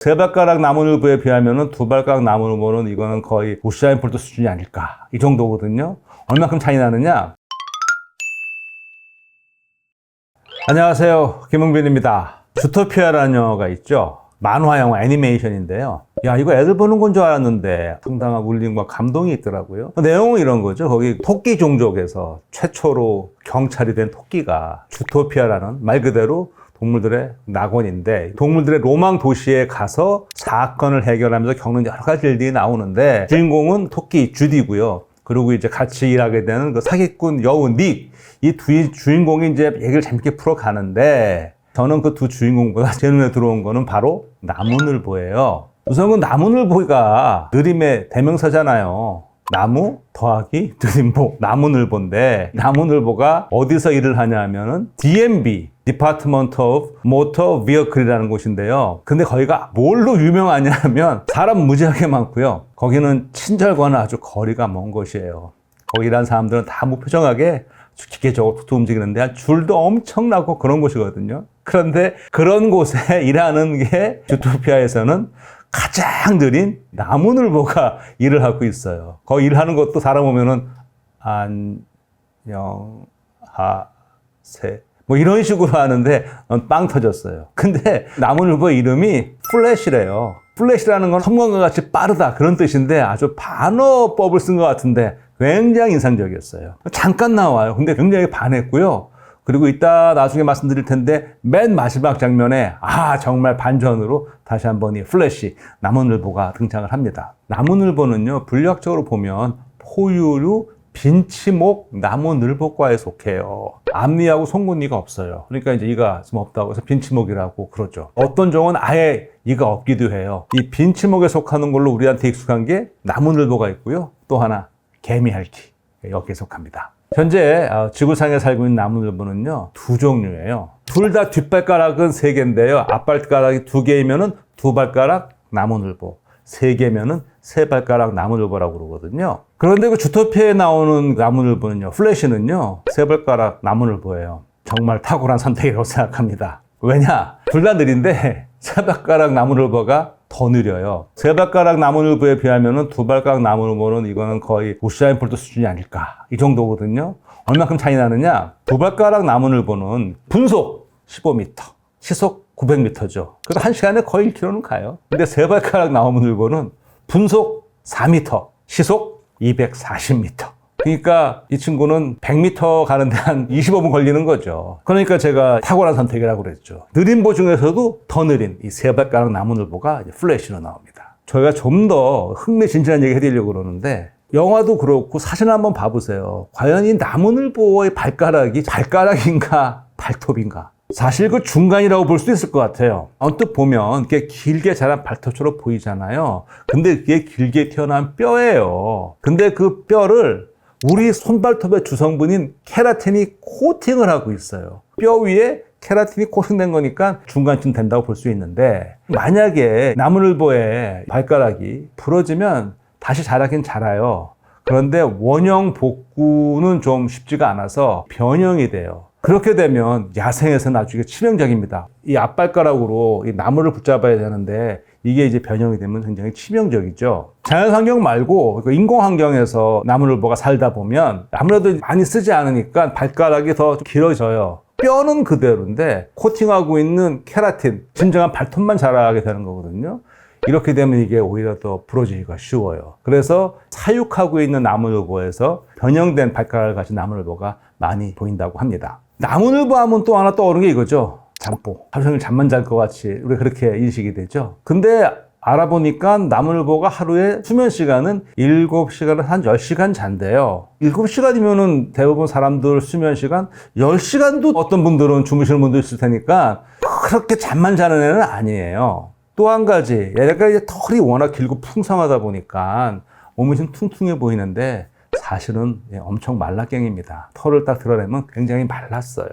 세 발가락 나무늘보에 비하면은 두 발가락 나무늘보는 이거는 거의 우사인 볼트 수준이 아닐까. 이 정도거든요. 얼마큼 차이 나느냐? 안녕하세요. 김흥빈입니다. 주토피아라는 영화가 있죠. 만화 영화 애니메이션인데요. 야, 이거 애들 보는 건 줄 알았는데 상당한 울림과 감동이 있더라고요. 내용은 이런 거죠. 거기 토끼 종족에서 최초로 경찰이 된 토끼가 주토피아라는 말 그대로 동물들의 낙원인데, 동물들의 로망 도시에 가서 사건을 해결하면서 겪는 여러 가지 일들이 나오는데, 주인공은 토끼 주디고요. 그리고 이제 같이 일하게 되는 그 사기꾼 여우 닉, 이 두 주인공이 이제 얘기를 재밌게 풀어가는데, 저는 그 두 주인공보다 제 눈에 들어온 거는 바로 나무늘보예요. 우선 그 나무늘보가 느림의 대명사잖아요. 나무 더하기 느림보, 나무늘보인데, 나무늘보가 어디서 일을 하냐면은 DMV, Department of Motor Vehicle이라는 곳인데요. 근데 거기가 뭘로 유명하냐면 사람 무지하게 많고요. 거기는 친절과는 아주 거리가 먼 곳이에요. 거기 일하는 사람들은 다 무표정하게 기계적으로 툭툭 움직이는데 줄도 엄청나고 그런 곳이거든요. 그런데 그런 곳에 일하는 게 주토피아에서는 가장 느린 나무늘보가 일을 하고 있어요. 거기 일하는 것도 사람 오면은 안녕하세 뭐 이런 식으로 하는데 빵 터졌어요. 근데 나무늘보 이름이 플래시래요. 플래시라는 건 섬광과 같이 빠르다 그런 뜻인데 아주 반어법을 쓴 것 같은데 굉장히 인상적이었어요. 잠깐 나와요. 근데 굉장히 반했고요. 그리고 이따 나중에 말씀드릴 텐데 맨 마지막 장면에 정말 반전으로 다시 한번 이 플래시 나무늘보가 등장을 합니다. 나무늘보는요, 분류학적으로 보면 포유류 빈치목 나무늘보과에 속해요. 앞니하고 송곳니가 없어요. 그러니까 이제 이가 좀 없다고 해서 빈치목이라고 그러죠. 어떤 종은 아예 이가 없기도 해요. 이 빈치목에 속하는 걸로 우리한테 익숙한 게 나무늘보가 있고요. 또 하나 개미핥기, 여기에 속합니다. 현재 지구상에 살고 있는 나무늘보는요, 두 종류예요. 둘 다 뒷발가락은 3개인데요. 앞발가락이 2개이면은 두 발가락 나무늘보, 3개면은 세 발가락 나무늘보라고 그러거든요. 그런데 그 주토피아에 나오는 나무늘보는요, 플래시는요, 세 발가락 나무늘보예요. 정말 탁월한 선택이라고 생각합니다. 왜냐? 둘 다 느린데 세 발가락 나무늘보가 더 느려요. 세 발가락 나무늘보에 비하면은 두 발가락 나무늘보는 이거는 거의 우사인 볼트 수준이 아닐까. 이 정도거든요. 얼마큼 차이 나느냐? 두 발가락 나무늘보는 분속 15m, 시속 900m죠. 그래서 1시간에 거의 1km는 가요. 근데 세 발가락 나무늘보는 분속 4m, 시속 240m. 그러니까 이 친구는 100m 가는데 한 25분 걸리는 거죠. 그러니까 제가 탁월한 선택이라고 그랬죠. 느림보 중에서도 더 느린 이 세 발가락 나무늘보가 이제 플래시로 나옵니다. 저희가 좀 더 흥미진진한 얘기 해드리려고 그러는데, 영화도 그렇고 사진 한번 봐보세요. 과연 이 나무늘보의 발가락이 발가락인가 발톱인가? 사실 그 중간이라고 볼 수도 있을 것 같아요. 언뜻 보면 이게 길게 자란 발톱처럼 보이잖아요. 근데 그게 길게 튀어나온 뼈예요. 근데 그 뼈를 우리 손발톱의 주성분인 케라틴이 코팅을 하고 있어요. 뼈 위에 케라틴이 코팅된 거니까 중간쯤 된다고 볼 수 있는데, 만약에 나무늘보의 발가락이 부러지면 다시 자라긴 자라요. 그런데 원형 복구는 좀 쉽지가 않아서 변형이 돼요. 그렇게 되면 야생에서 나중에 치명적입니다. 이 앞발가락으로 이 나무를 붙잡아야 되는데 이게 이제 변형이 되면 굉장히 치명적이죠. 자연환경 말고 인공환경에서 나무늘보가 살다 보면 아무래도 많이 쓰지 않으니까 발가락이 더 길어져요. 뼈는 그대로인데 코팅하고 있는 케라틴, 진정한 발톱만 자라게 되는 거거든요. 이렇게 되면 이게 오히려 더 부러지기가 쉬워요. 그래서 사육하고 있는 나무늘보에서 변형된 발가락을 가진 나무늘보가 많이 보인다고 합니다. 나무늘보 하면 또 하나 떠오르는 게 이거죠. 잠보. 하루 종일 잠만 잘 것 같이 우리 그렇게 인식이 되죠. 근데 알아보니까 나무늘보가 하루에 수면 시간은 7시간을 한 10시간 잔대요. 7시간이면은 대부분 사람들 수면 시간 10시간도 어떤 분들은 주무시는 분도 있을 테니까 그렇게 잠만 자는 애는 아니에요. 또 한 가지, 얘가 이제 털이 워낙 길고 풍성하다 보니까 몸이 좀 퉁퉁해 보이는데 사실은 엄청 말라깽입니다. 털을 딱 드러내면 굉장히 말랐어요.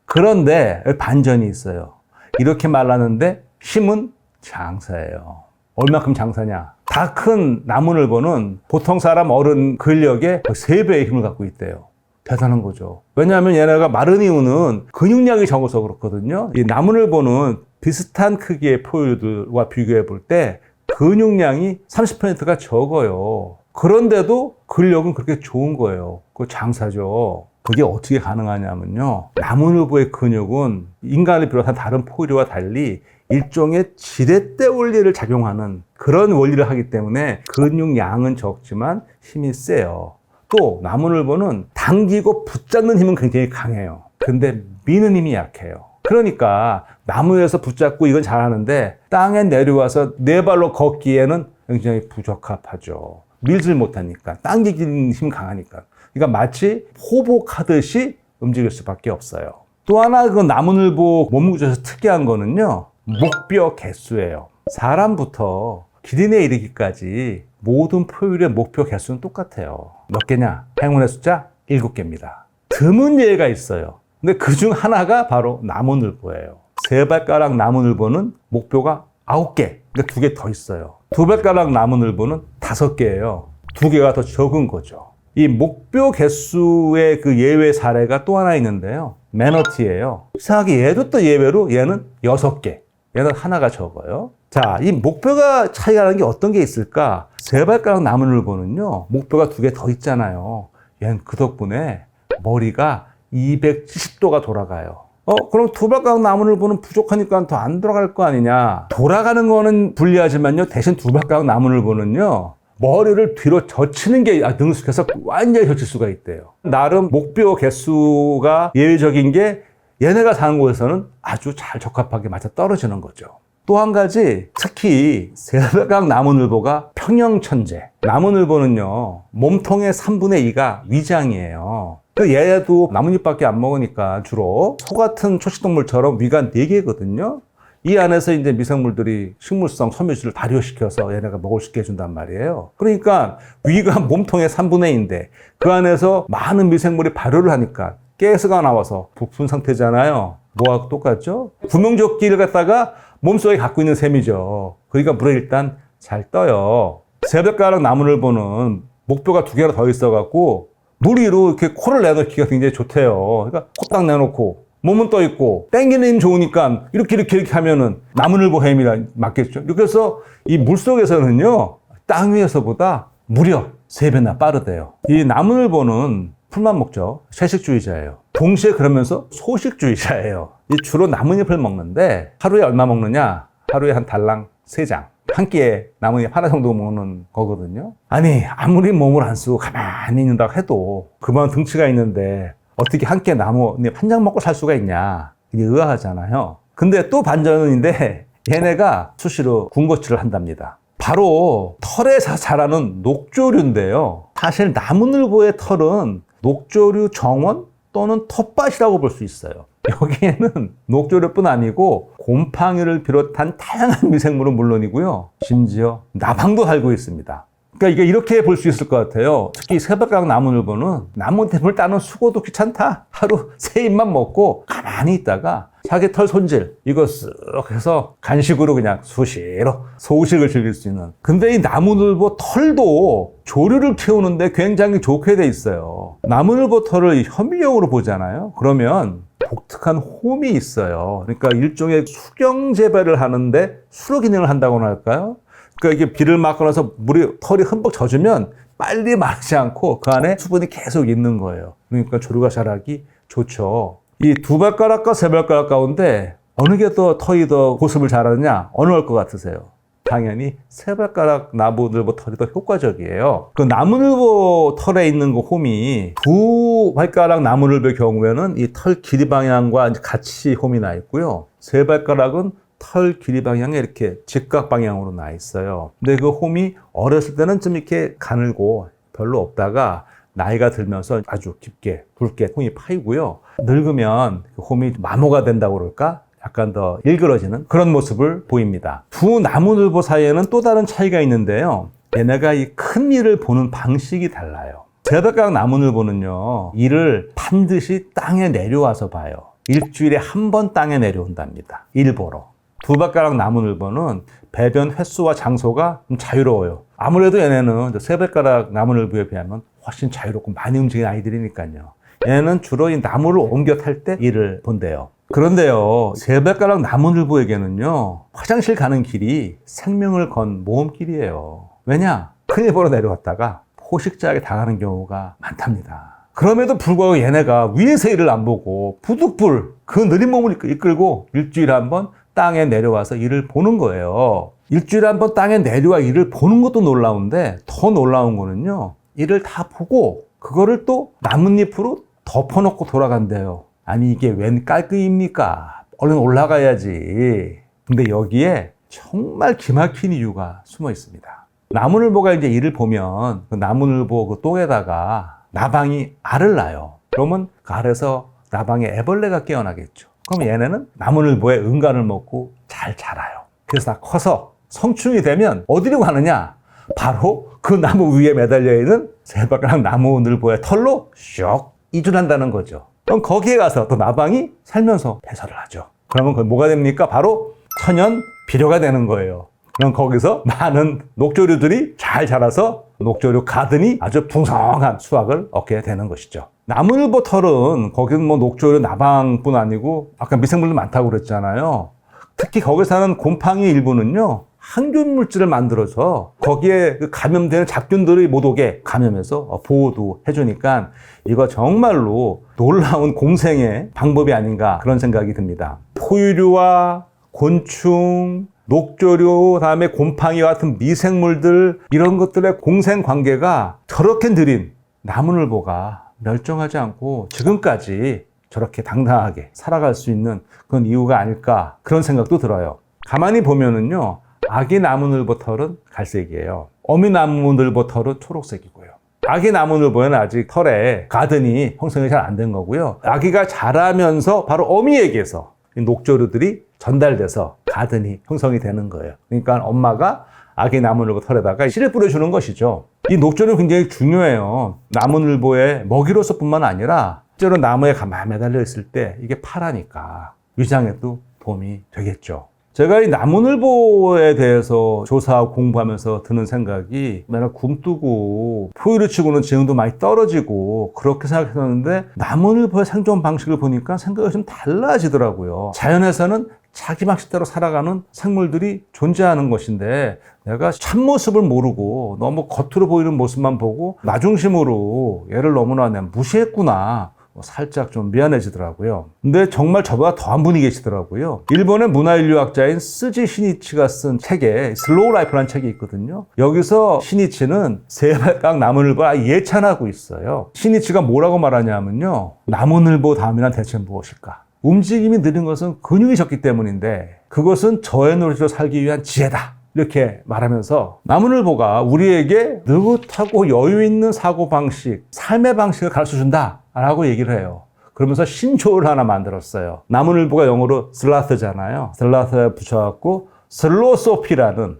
그런데 반전이 있어요. 이렇게 말랐는데 힘은 장사예요. 얼마큼 장사냐? 다 큰 나무늘보는 보통 사람 어른 근력의 3배의 힘을 갖고 있대요. 대단한 거죠. 왜냐하면 얘네가 마른 이유는 근육량이 적어서 그렇거든요. 이 나무늘보는 비슷한 크기의 포유류들과 비교해 볼 때 근육량이 30%가 적어요. 그런데도 근력은 그렇게 좋은 거예요. 그 장사죠. 그게 어떻게 가능하냐면요. 나무늘보의 근육은 인간을 비롯한 다른 포유류와 달리 일종의 지렛대 원리를 작용하는 그런 원리를 하기 때문에 근육량은 적지만 힘이 세요. 또 나무늘보는 당기고 붙잡는 힘은 굉장히 강해요. 근데 미는 힘이 약해요. 그러니까 나무에서 붙잡고 이건 잘하는데 땅에 내려와서 네 발로 걷기에는 굉장히 부적합하죠. 밀질 못하니까. 당기기는 힘 강하니까. 그러니까 마치 호복하듯이 움직일 수밖에 없어요. 또 하나 그 나무늘보 몸구조에서 특이한 거는요. 목뼈 개수예요. 사람부터 기린에 이르기까지 모든 포유류의 목표 개수는 똑같아요. 몇 개냐? 행운의 숫자 7개입니다. 드문 예가 있어요. 근데 그 중 하나가 바로 나무늘보예요. 세 발가락 나무늘보는 목표가 9개. 그러니까 2개 더 있어요. 두 발가락 나무늘보는 5개예요. 2개가 더 적은 거죠. 이 목표 개수의 그 예외 사례가 또 하나 있는데요. 매너티예요. 이상하게 얘도 또 예외로 얘는 6개. 얘는 하나가 적어요. 자, 이 목표가 차이가 나는 게 어떤 게 있을까? 세 발가락 나무늘보는요. 목표가 2개 더 있잖아요. 얘는 그 덕분에 머리가 270도가 돌아가요. 그럼 두 발가락 나무늘보는 부족하니까 더 안 돌아갈 거 아니냐. 돌아가는 거는 불리하지만요. 대신 두 발가락 나무늘보는요. 머리를 뒤로 젖히는 게 능숙해서 완전히 젖힐 수가 있대요. 나름 목표 개수가 예외적인 게 얘네가 사는 곳에서는 아주 잘 적합하게 맞아 떨어지는 거죠. 또 한 가지, 특히 세발가락 나무늘보가 평형천재. 나무늘보는요, 몸통의 3분의 2가 위장이에요. 얘도 나뭇잎밖에 안 먹으니까 주로 소 같은 초식동물처럼 위가 4개거든요. 이 안에서 이제 미생물들이 식물성 섬유질을 발효시켜서 얘네가 먹을 수 있게 해준단 말이에요. 그러니까 위가 몸통의 3분의 2인데 그 안에서 많은 미생물이 발효를 하니까 가스가 나와서 부푼 상태잖아요. 뭐하고 똑같죠? 구명조끼를 갖다가 몸속에 갖고 있는 셈이죠. 그러니까 물에 일단 잘 떠요. 세발가락 나무늘보는 목표가 2개가 더 있어갖고 물 위로 이렇게 코를 내놓기가 굉장히 좋대요. 그러니까 코 딱 내놓고 몸은 떠 있고 땡기는 힘 좋으니까 이렇게 하면은 나무늘보 햄이라 맞겠죠. 이렇게 해서 이 물속에서는요. 땅 위에서보다 무려 3배나 빠르대요. 이 나무늘보는 풀만 먹죠. 채식주의자예요. 동시에 그러면서 소식주의자예요. 주로 나뭇잎을 먹는데 하루에 얼마 먹느냐? 하루에 한 달랑 3장. 한 끼에 나뭇잎 하나 정도 먹는 거거든요. 아니 아무리 몸을 안 쓰고 가만히 있는다고 해도 그만 등치가 있는데 어떻게 한 끼에 나뭇잎 한 장 먹고 살 수가 있냐. 이게 의아하잖아요. 근데 또 반전인데 얘네가 수시로 군것질을 한답니다. 바로 털에서 자라는 녹조류인데요. 사실 나무늘보의 털은 녹조류 정원 또는 텃밭이라고 볼 수 있어요. 여기에는 녹조류뿐 아니고 곰팡이를 비롯한 다양한 미생물은 물론이고요. 심지어 나방도 살고 있습니다. 그러니까 이게 이렇게 볼 수 있을 것 같아요. 특히 세발가락 나무늘보는 나뭇잎을 따는 수고도 귀찮다. 하루 3입만 먹고 가만히 있다가 자기 털 손질 이거 쓱 해서 간식으로 그냥 수시로 소식을 즐길 수 있는. 근데 이 나무늘보 털도 조류를 키우는데 굉장히 좋게 돼 있어요. 나무늘보 털을 현미경으로 보잖아요. 그러면 독특한 홈이 있어요. 그러니까 일종의 수경 재배를 하는데 수로 기능을 한다고나 할까요? 그러니까 이게 비를 맞고 나서 털이 흠뻑 젖으면 빨리 마르지 않고 그 안에 수분이 계속 있는 거예요. 그러니까 조류가 자라기 좋죠. 이 두 발가락과 세 발가락 가운데 어느 게 더 털이 더 보습을 잘하느냐? 어느 걸 것 같으세요? 당연히 세 발가락 나무늘보 털이 더 효과적이에요. 그 나무늘보 털에 있는 그 홈이 두 발가락 나무늘보의 경우에는 이 털 길이 방향과 같이 홈이 나 있고요. 세 발가락은 털 길이 방향에 이렇게 직각 방향으로 나 있어요. 근데 그 홈이 어렸을 때는 좀 이렇게 가늘고 별로 없다가 나이가 들면서 아주 깊게 굵게 홈이 파이고요. 늙으면 그 홈이 마모가 된다고 그럴까? 약간 더 일그러지는 그런 모습을 보입니다. 두 나무늘보 사이에는 또 다른 차이가 있는데요. 얘네가 이 큰 일을 보는 방식이 달라요. 세발가락 나무늘보는요. 이를 반드시 땅에 내려와서 봐요. 일주일에 한 번 땅에 내려온답니다. 일 보러. 두 발가락 나무늘보는 배변 횟수와 장소가 좀 자유로워요. 아무래도 얘네는 세 발가락 나무늘보에 비하면 훨씬 자유롭고 많이 움직이는 아이들이니까요. 얘네는 주로 이 나무를 옮겨 탈 때 일을 본대요. 그런데요, 새발가락 나무늘보에게는요, 화장실 가는 길이 생명을 건 모험길이에요. 왜냐? 큰일 보러 내려왔다가 포식자에게 당하는 경우가 많답니다. 그럼에도 불구하고 얘네가 위에서 일을 안 보고 부득불 그 느린 몸을 이끌고 일주일에 한 번 땅에 내려와서 일을 보는 거예요. 일주일에 한 번 땅에 내려와 일을 보는 것도 놀라운데 더 놀라운 거는요, 일을 다 보고 그거를 또 나뭇잎으로 덮어놓고 돌아간대요. 아니 이게 웬 깔끔입니까? 얼른 올라가야지. 근데 여기에 정말 기막힌 이유가 숨어 있습니다. 나무늘보가 이제 일을 보면 그 나무늘보 그 똥에다가 나방이 알을 낳아요. 그러면 그 알에서 나방의 애벌레가 깨어나겠죠. 그럼 얘네는 나무늘보의 응가를 먹고 잘 자라요. 그래서 다 커서 성충이 되면 어디로 가느냐? 바로 그 나무 위에 매달려 있는 새발가락 나무늘보의 털로 슉 이주한다는 거죠. 그럼 거기에 가서 또 나방이 살면서 배설을 하죠. 그러면 그 뭐가 됩니까? 바로 천연 비료가 되는 거예요. 그럼 거기서 많은 녹조류들이 잘 자라서 녹조류 가든이 아주 풍성한 수확을 얻게 되는 것이죠. 나무늘보 털은 거기는 뭐 녹조류 나방뿐 아니고 아까 미생물도 많다고 그랬잖아요. 특히 거기 사는 곰팡이 일부는요, 항균 물질을 만들어서 거기에 감염되는 잡균들이 못 오게 감염해서 보호도 해주니까 이거 정말로 놀라운 공생의 방법이 아닌가 그런 생각이 듭니다. 포유류와 곤충, 녹조류, 다음에 곰팡이 같은 미생물들, 이런 것들의 공생 관계가 저렇게 느린 나무늘보가 멸종하지 않고 지금까지 저렇게 당당하게 살아갈 수 있는 그런 이유가 아닐까 그런 생각도 들어요. 가만히 보면은요, 아기 나무늘보 털은 갈색이에요. 어미 나무늘보 털은 초록색이고요. 아기 나무늘보에는 아직 털에 가든이 형성이 잘 안 된 거고요. 아기가 자라면서 바로 어미에게서 녹조류들이 전달돼서 가든이 형성이 되는 거예요. 그러니까 엄마가 아기 나무늘보 털에다가 씨를 뿌려주는 것이죠. 이 녹조류는 굉장히 중요해요. 나무늘보의 먹이로서 뿐만 아니라 실제로 나무에 가만 매달려 있을 때 이게 파라니까 위장에도 도움이 되겠죠. 제가 이 나무늘보에 대해서 조사하고 공부하면서 드는 생각이 맨날 굶뜨고 포유류 치고는 지능도 많이 떨어지고 그렇게 생각했었는데 나무늘보의 생존 방식을 보니까 생각이 좀 달라지더라고요. 자연에서는 자기 방식대로 살아가는 생물들이 존재하는 것인데 내가 참모습을 모르고 너무 겉으로 보이는 모습만 보고 나 중심으로 얘를 너무나 내가 무시했구나. 살짝 좀 미안해지더라고요. 근데 정말 저보다 더한 분이 계시더라고요. 일본의 문화인류학자인 스지 시니치가 쓴 책에 슬로우 라이프라는 책이 있거든요. 여기서 시니치는 새발가락 나무늘보를 예찬하고 있어요. 시니치가 뭐라고 말하냐면요, 나무늘보 다음이란 대체 무엇일까? 움직임이 느린 것은 근육이 적기 때문인데 그것은 저의 노릇으로 살기 위한 지혜다. 이렇게 말하면서 나무늘보가 우리에게 느긋하고 여유 있는 사고방식, 삶의 방식을 가르쳐준다 라고 얘기를 해요. 그러면서 신조어를 하나 만들었어요. 나무늘보가 영어로 슬라트잖아요. 슬라트에 붙여갖고 슬로소피라는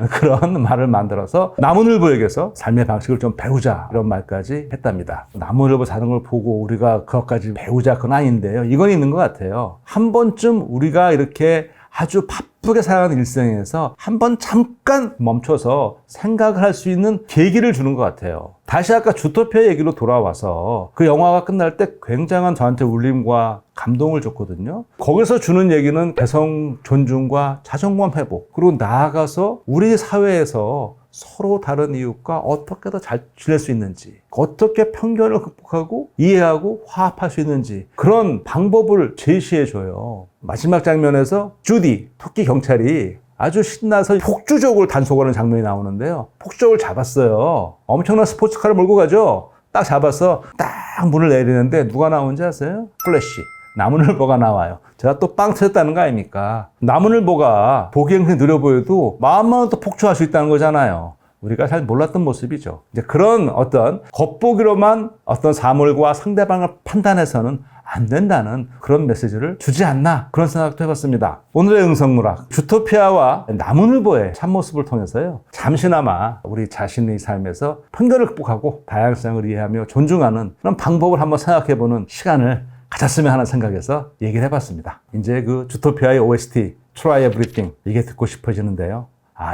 그런 말을 만들어서 나무늘보에게서 삶의 방식을 좀 배우자 이런 말까지 했답니다. 나무늘보 사는 걸 보고 우리가 그것까지 배우자 그건 아닌데요. 이건 있는 것 같아요. 한 번쯤 우리가 이렇게 아주 바쁘게 살아가는 일생에서 한번 잠깐 멈춰서 생각을 할 수 있는 계기를 주는 것 같아요. 다시 아까 주토피아 얘기로 돌아와서 그 영화가 끝날 때 굉장한 저한테 울림과 감동을 줬거든요. 거기서 주는 얘기는 개성 존중과 자존감 회복, 그리고 나아가서 우리 사회에서 서로 다른 이웃과 어떻게 더 잘 지낼 수 있는지, 어떻게 편견을 극복하고 이해하고 화합할 수 있는지 그런 방법을 제시해줘요. 마지막 장면에서 주디, 토끼 경찰이 아주 신나서 폭주족을 단속하는 장면이 나오는데요. 폭주족을 잡았어요. 엄청난 스포츠카를 몰고 가죠. 딱 잡아서 딱 문을 내리는데 누가 나오는지 아세요? 플래시. 나무늘보가 나와요. 제가 또 빵 터졌다는 거 아닙니까? 나무늘보가 보기엔 그냥 느려 보여도 마음만은 또 폭주할 수 있다는 거잖아요. 우리가 잘 몰랐던 모습이죠. 이제 그런 어떤 겉보기로만 어떤 사물과 상대방을 판단해서는 안 된다는 그런 메시지를 주지 않나 그런 생각도 해봤습니다. 오늘의 응성문학 주토피아와 나무늘보의 참모습을 통해서요, 잠시나마 우리 자신의 삶에서 편견을 극복하고 다양성을 이해하며 존중하는 그런 방법을 한번 생각해보는 시간을 가졌으면 하는 생각에서 얘기를 해봤습니다. 이제 그 주토피아의 OST Try Everything 이게 듣고 싶어지는데요.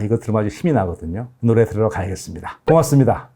이거 들으면 아주 힘이 나거든요. 노래 들으러 가야겠습니다. 고맙습니다.